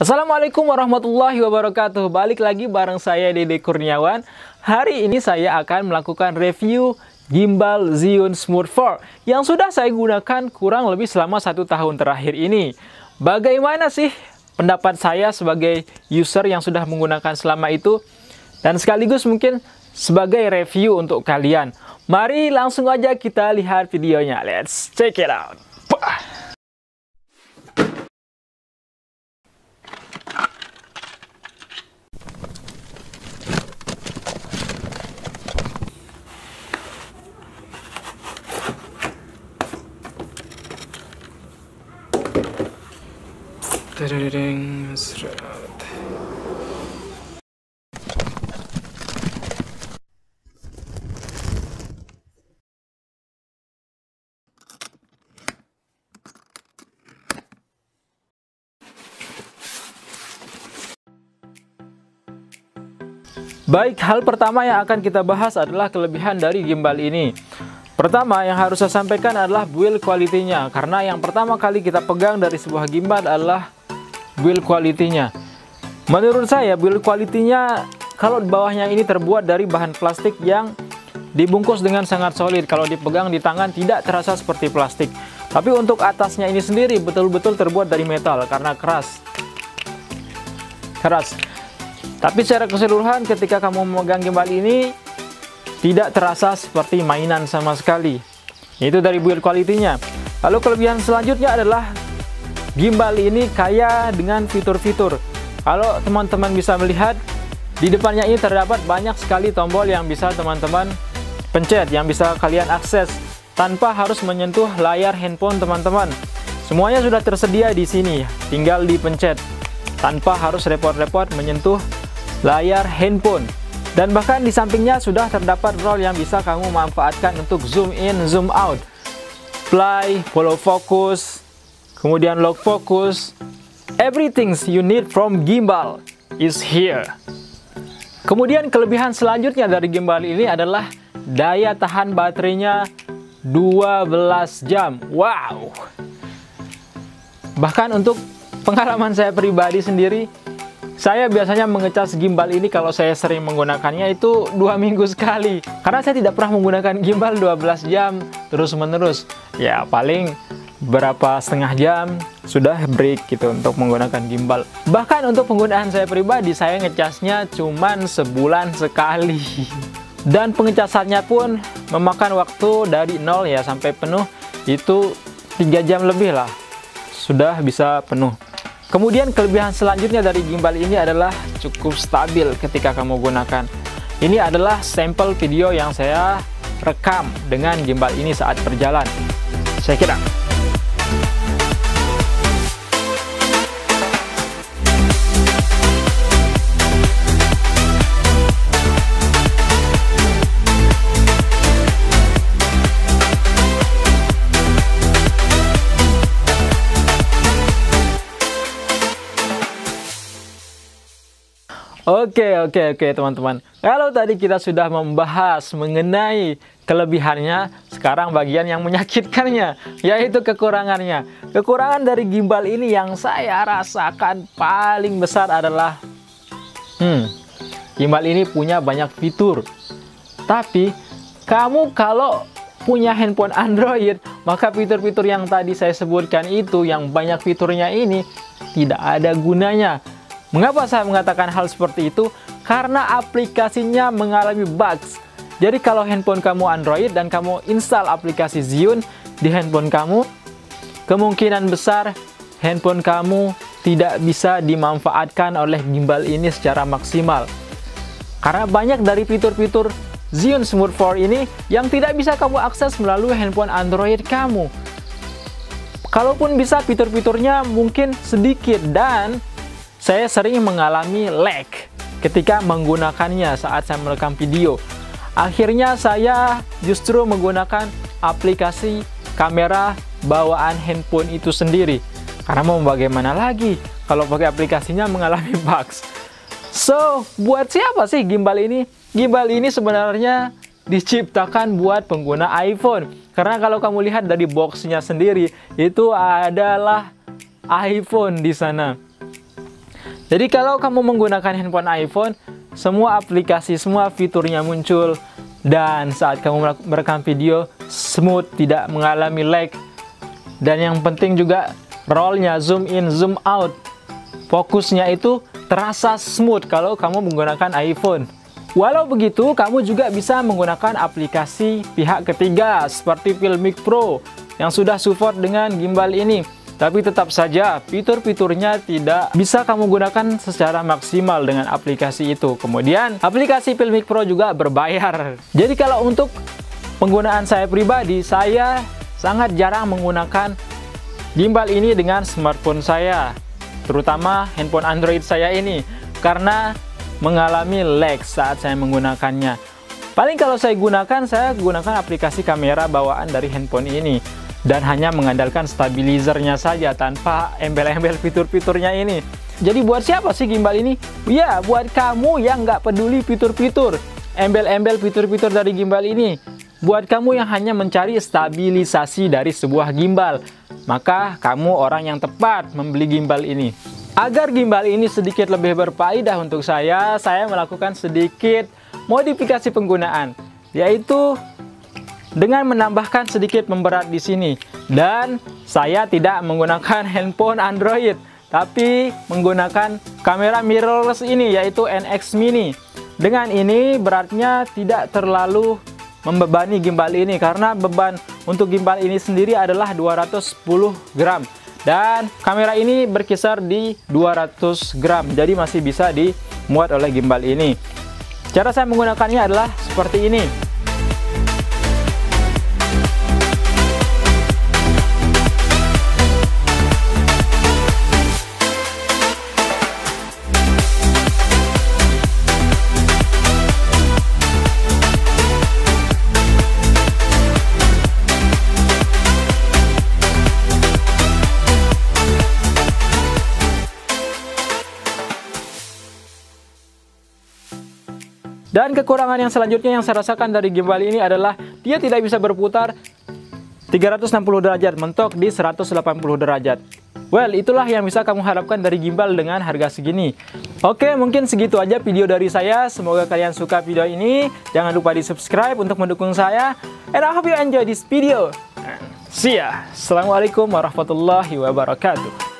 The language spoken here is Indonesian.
Assalamualaikum warahmatullahi wabarakatuh. Balik lagi bareng saya Dede Kurniawan. Hari ini saya akan melakukan review gimbal Zhiyun Smooth 4 yang sudah saya gunakan kurang lebih selama 1 tahun terakhir ini. Bagaimana sih pendapat saya sebagai user yang sudah menggunakan selama itu, dan sekaligus mungkin sebagai review untuk kalian. Mari langsung aja kita lihat videonya. Let's check it out. Baik, hal pertama yang akan kita bahas adalah kelebihan dari gimbal ini. Pertama yang harus saya sampaikan adalah build quality-nya, karena yang pertama kali kita pegang dari sebuah gimbal adalah build quality-nya. Menurut saya build quality-nya, kalau di bawahnya ini terbuat dari bahan plastik yang dibungkus dengan sangat solid. Kalau dipegang di tangan tidak terasa seperti plastik. Tapi untuk atasnya ini sendiri betul-betul terbuat dari metal karena keras. Tapi secara keseluruhan ketika kamu memegang gimbal ini tidak terasa seperti mainan sama sekali. Itu dari build quality-nya. Lalu kelebihan selanjutnya adalah gimbal ini kaya dengan fitur-fitur. Kalau teman-teman bisa melihat, di depannya ini terdapat banyak sekali tombol yang bisa teman-teman pencet, yang bisa kalian akses tanpa harus menyentuh layar handphone teman-teman. Semuanya sudah tersedia di sini, tinggal dipencet tanpa harus repot-repot menyentuh layar handphone. Dan bahkan di sampingnya sudah terdapat roll yang bisa kamu manfaatkan untuk zoom in, zoom out, play, follow focus, kemudian lock focus. Everything you need from gimbal is here. Kemudian kelebihan selanjutnya dari gimbal ini adalah daya tahan baterainya 12 jam. Wow. Bahkan untuk pengalaman saya pribadi sendiri, saya biasanya mengecas gimbal ini kalau saya sering menggunakannya itu 2 minggu sekali. Karena saya tidak pernah menggunakan gimbal 12 jam terus-menerus. Ya paling berapa setengah jam sudah break gitu untuk menggunakan gimbal. Bahkan untuk penggunaan saya pribadi, saya ngecasnya cuman sebulan sekali. Dan pengecasannya pun memakan waktu dari 0 ya sampai penuh itu 3 jam lebih lah. Sudah bisa penuh. Kemudian kelebihan selanjutnya dari gimbal ini adalah cukup stabil ketika kamu gunakan. Ini adalah sampel video yang saya rekam dengan gimbal ini saat berjalan. Check it out. Oke teman-teman. Kalau tadi kita sudah membahas mengenai kelebihannya, sekarang bagian yang menyakitkannya, yaitu kekurangannya. Kekurangan dari gimbal ini yang saya rasakan paling besar adalah gimbal ini punya banyak fitur. Tapi kamu kalau punya handphone Android, maka fitur-fitur yang tadi saya sebutkan itu, yang banyak fiturnya ini tidak ada gunanya. Mengapa saya mengatakan hal seperti itu? Karena aplikasinya mengalami bugs. Jadi kalau handphone kamu Android dan kamu install aplikasi Zhiyun di handphone kamu, kemungkinan besar handphone kamu tidak bisa dimanfaatkan oleh gimbal ini secara maksimal. Karena banyak dari fitur-fitur Zhiyun Smooth 4 ini yang tidak bisa kamu akses melalui handphone Android kamu. Kalaupun bisa, fitur-fiturnya mungkin sedikit, dan saya sering mengalami lag ketika menggunakannya saat saya merekam video. Akhirnya saya justru menggunakan aplikasi kamera bawaan handphone itu sendiri. Karena mau bagaimana lagi kalau pakai aplikasinya mengalami bugs. So, buat siapa sih gimbal ini? Gimbal ini sebenarnya diciptakan buat pengguna iPhone. Karena kalau kamu lihat dari boxnya sendiri, itu adalah iPhone di sana. Jadi kalau kamu menggunakan handphone iPhone, semua aplikasi, semua fiturnya muncul. Dan saat kamu merekam video, smooth, tidak mengalami lag. Dan yang penting juga, rollnya, zoom in, zoom out, fokusnya itu terasa smooth kalau kamu menggunakan iPhone. Walau begitu, kamu juga bisa menggunakan aplikasi pihak ketiga seperti Filmic Pro yang sudah support dengan gimbal ini. Tapi tetap saja fitur-fiturnya tidak bisa kamu gunakan secara maksimal dengan aplikasi itu. Kemudian aplikasi Filmic Pro juga berbayar. Jadi kalau untuk penggunaan saya pribadi, saya sangat jarang menggunakan gimbal ini dengan smartphone saya, terutama handphone Android saya ini, karena mengalami lag saat saya menggunakannya. Paling kalau saya gunakan aplikasi kamera bawaan dari handphone ini. Dan hanya mengandalkan stabilizernya saja tanpa embel-embel fitur-fiturnya ini. Jadi buat siapa sih gimbal ini? Ya, buat kamu yang nggak peduli fitur-fitur, embel-embel fitur-fitur dari gimbal ini. Buat kamu yang hanya mencari stabilisasi dari sebuah gimbal, maka kamu orang yang tepat membeli gimbal ini. Agar gimbal ini sedikit lebih berfaedah untuk saya melakukan sedikit modifikasi penggunaan, yaitu dengan menambahkan sedikit memberat di sini. Dan saya tidak menggunakan handphone Android, tapi menggunakan kamera mirrorless ini, yaitu NX Mini. Dengan ini beratnya tidak terlalu membebani gimbal ini, karena beban untuk gimbal ini sendiri adalah 210 gram. Dan kamera ini berkisar di 200 gram, jadi masih bisa dimuat oleh gimbal ini. Cara saya menggunakannya adalah seperti ini. Dan kekurangan yang selanjutnya yang saya rasakan dari gimbal ini adalah dia tidak bisa berputar 360 derajat, mentok di 180 derajat. Well, itulah yang bisa kamu harapkan dari gimbal dengan harga segini. Oke, mungkin segitu aja video dari saya. Semoga kalian suka video ini. Jangan lupa di subscribe untuk mendukung saya. And I hope you enjoy this video. See ya. Assalamualaikum warahmatullahi wabarakatuh.